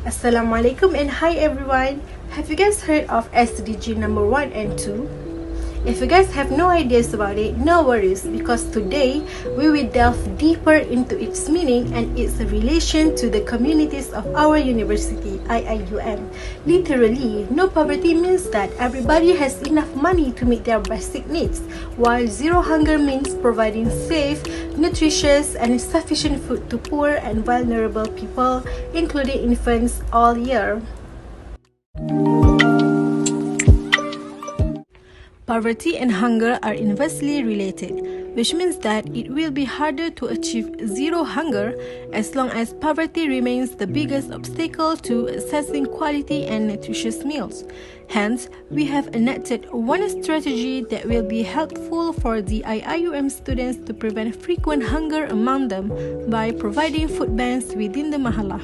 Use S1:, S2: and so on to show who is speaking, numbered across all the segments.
S1: Assalamualaikum and hi everyone. Have you guys heard of SDG number 1 and 2? If you guys have no ideas about it, no worries, because today we will delve deeper into its meaning and its relation to the communities of our university, IIUM. Literally, no poverty means that everybody has enough money to meet their basic needs, while zero hunger means providing safe, nutritious, and sufficient food to poor and vulnerable people, including infants, all year. Poverty and hunger are inversely related, which means that it will be harder to achieve zero hunger as long as poverty remains the biggest obstacle to accessing quality and nutritious meals. Hence, we have enacted one strategy that will be helpful for the IIUM students to prevent frequent hunger among them by providing food banks within the mahala.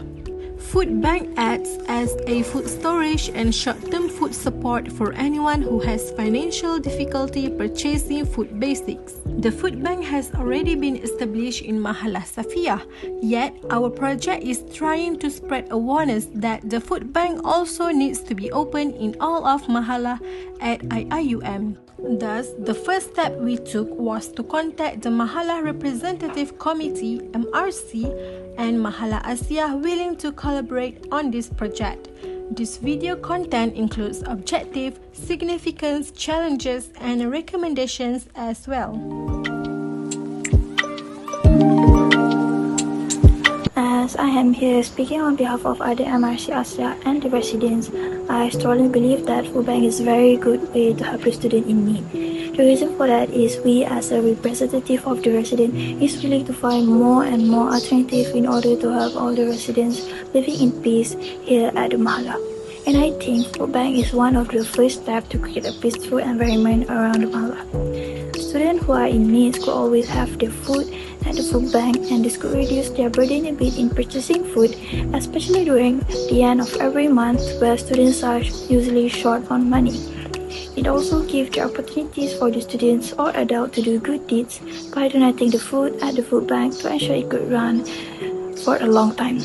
S1: Food bank acts as a food storage and short-term food support for anyone who has financial difficulty purchasing food basics. The food bank has already been established in Mahala Safia, yet our project is trying to spread awareness that the food bank also needs to be open in all of Mahala at IIUM. Thus, the first step we took was to contact the Mahala Representative Committee (MRC) and Mahala Asia willing to collaborate on this project. This video content includes objective, significance, challenges, and recommendations as well.
S2: As I am here speaking on behalf of other MRC Asia and the residents, I strongly believe that food bank is a very good way to help the student in need. The reason for that is we as a representative of the resident is willing to find more and more alternatives in order to help all the residents living in peace here at the Mahala. And I think food bank is one of the first steps to create a peaceful environment around the Mahala. Students who are in need could always have their food at the food bank, and this could reduce their burden a bit in purchasing food, especially during the end of every month where students are usually short on money. It also gives the opportunities for the students or adults to do good deeds by donating the food at the food bank to ensure it could run for a long time.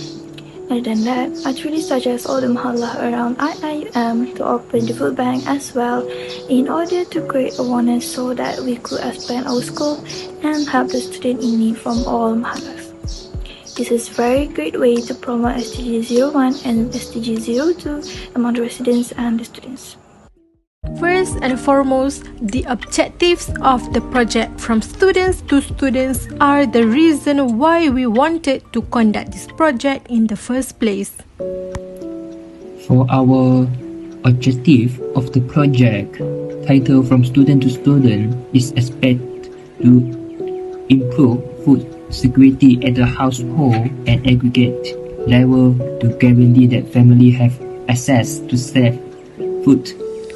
S2: Other than that, I truly suggest all the Mahala around IIUM to open the food bank as well in order to create awareness so that we could expand our school and help the student in need from all Mahalas. This is a very great way to promote SDG 01 and SDG 02 among the residents and the students.
S1: First and foremost, the objectives of the project from students to students are the reason why we wanted to conduct this project in the first place.
S3: For our objective of the project, title from student to student is expected to improve food security at the household and aggregate level to guarantee that families have access to safe food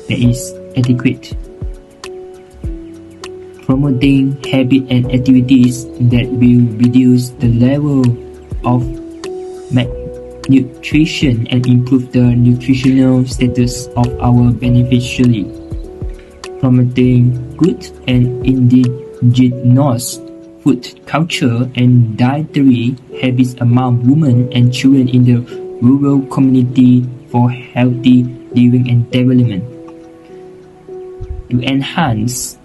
S3: that is adequate. Promoting habits and activities that will reduce the level of malnutrition and improve the nutritional status of our beneficiaries. Promoting good and indigenous food culture and dietary habits among women and children in the rural community for healthy living and development. To enhance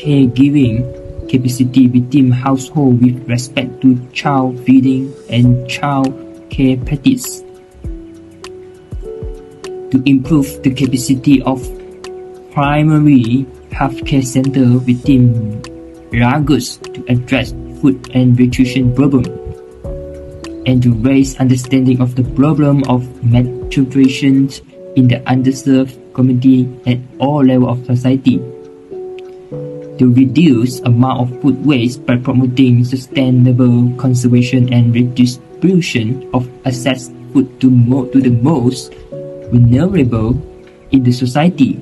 S3: caregiving capacity within households with respect to child feeding and child care practice. To improve the capacity of primary healthcare centers within Lagos to address food and nutrition problems. And to raise understanding of the problem of malnutrition in the underserved community at all levels of society. To reduce amount of food waste by promoting sustainable conservation and redistribution of access food to the most vulnerable in the society.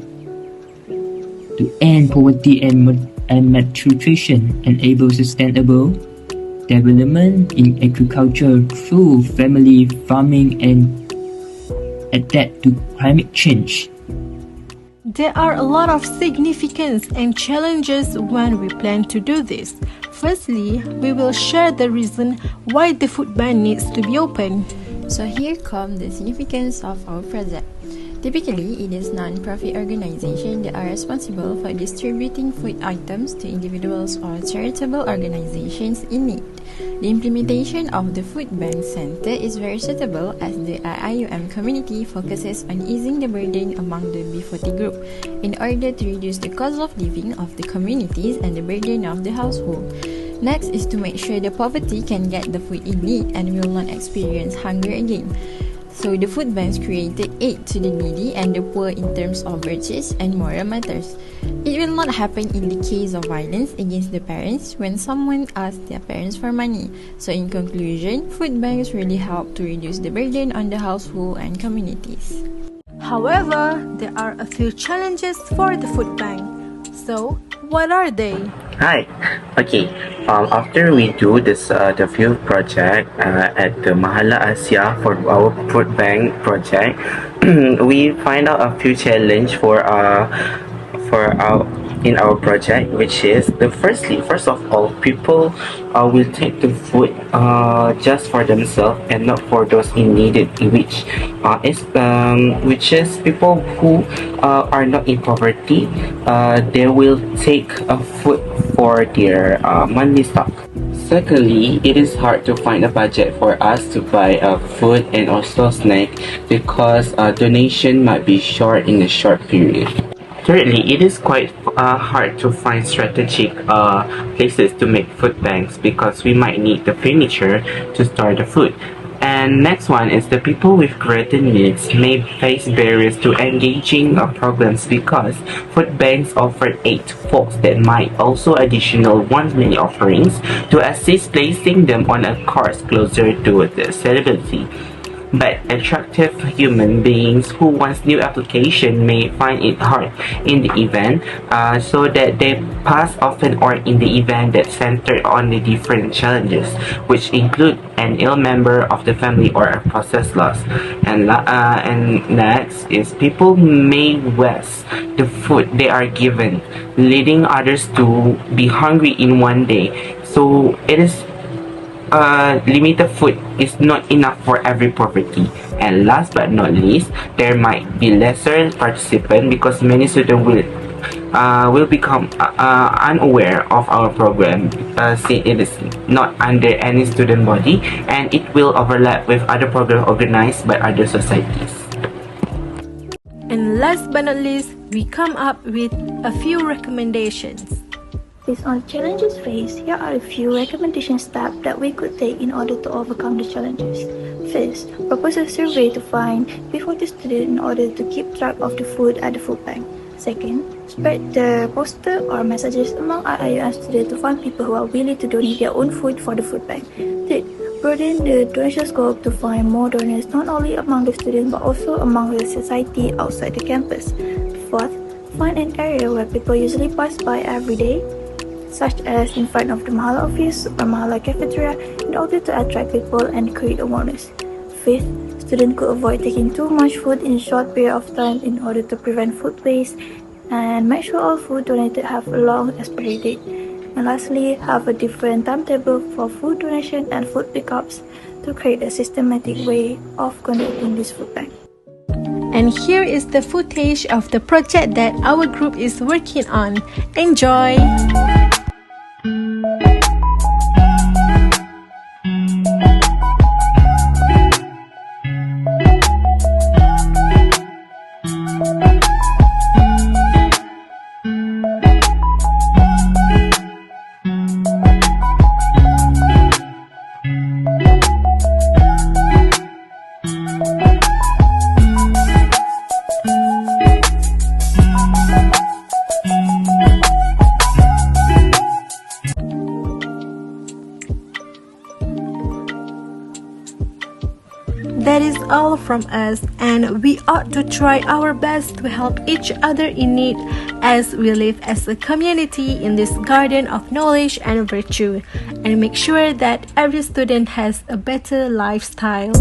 S3: To end poverty and malnutrition, enable sustainable development in agriculture through family farming and adapt to climate change.
S1: There are a lot of significance and challenges when we plan to do this. Firstly, we will share the reason why the food bank needs to be open.
S4: So here comes the significance of our project. Typically, it is non-profit organizations that are responsible for distributing food items to individuals or charitable organizations in need. The implementation of the Food Bank Center is very suitable as the IIUM community focuses on easing the burden among the B40 group in order to reduce the cost of living of the communities and the burden of the household. Next is to make sure the poverty can get the food in need and will not experience hunger again. So the food banks created aid to the needy and the poor in terms of virtues and moral matters. It will not happen in the case of violence against the parents when someone asks their parents for money. So in conclusion, food banks really help to reduce the burden on the household and communities.
S1: However, there are a few challenges for the food bank. So, what are they?
S5: Hi. Okay. After we do this, the field project at the Mahala Asia for our food bank project, we find out a few challenge for our in our project, which is first of all, people will take the food just for themselves and not for those in needed, which is people who are not in poverty. They will take food for their monthly stock. Secondly, it is hard to find a budget for us to buy food and also snack because donation might be short in a short period. Thirdly, it is quite hard to find strategic places to make food banks because we might need the furniture to store the food. And next one is the people with greater needs may face barriers to engaging programs because food banks offer aid to folks that might also additional monthly offerings to assist placing them on a course closer to the celebrity. But attractive human beings who want new application may find it hard in the event, so that they pass often or in the event that center on the different challenges, which include an ill member of the family or a process loss. And next is people may waste the food they are given, leading others to be hungry in one day. So it is limited food is not enough for every poverty. And last but not least, there might be lesser participants because many students will become unaware of our program since it is not under any student body and it will overlap with other programs organized by other societies.
S1: And last but not least, we come up with a few recommendations.
S2: Based on the challenges faced, here are a few recommendation steps that we could take in order to overcome the challenges. First, propose a survey to find B40 students in order to keep track of the food at the food bank. Second, spread the poster or messages among IIUM students to find people who are willing to donate their own food for the food bank. Third, broaden the donation scope to find more donors not only among the students but also among the society outside the campus. Fourth, find an area where people usually pass by every day, such as in front of the Mahala office or Mahala cafeteria, in order to attract people and create awareness. Fifth, students could avoid taking too much food in a short period of time in order to prevent food waste, and make sure all food donated have a long expiry date. And lastly, have a different timetable for food donation and food pickups to create a systematic way of conducting this food bank.
S1: And here is the footage of the project that our group is working on. Enjoy! That is all from us, and we ought to try our best to help each other in need as we live as a community in this garden of knowledge and virtue, and make sure that every student has a better lifestyle.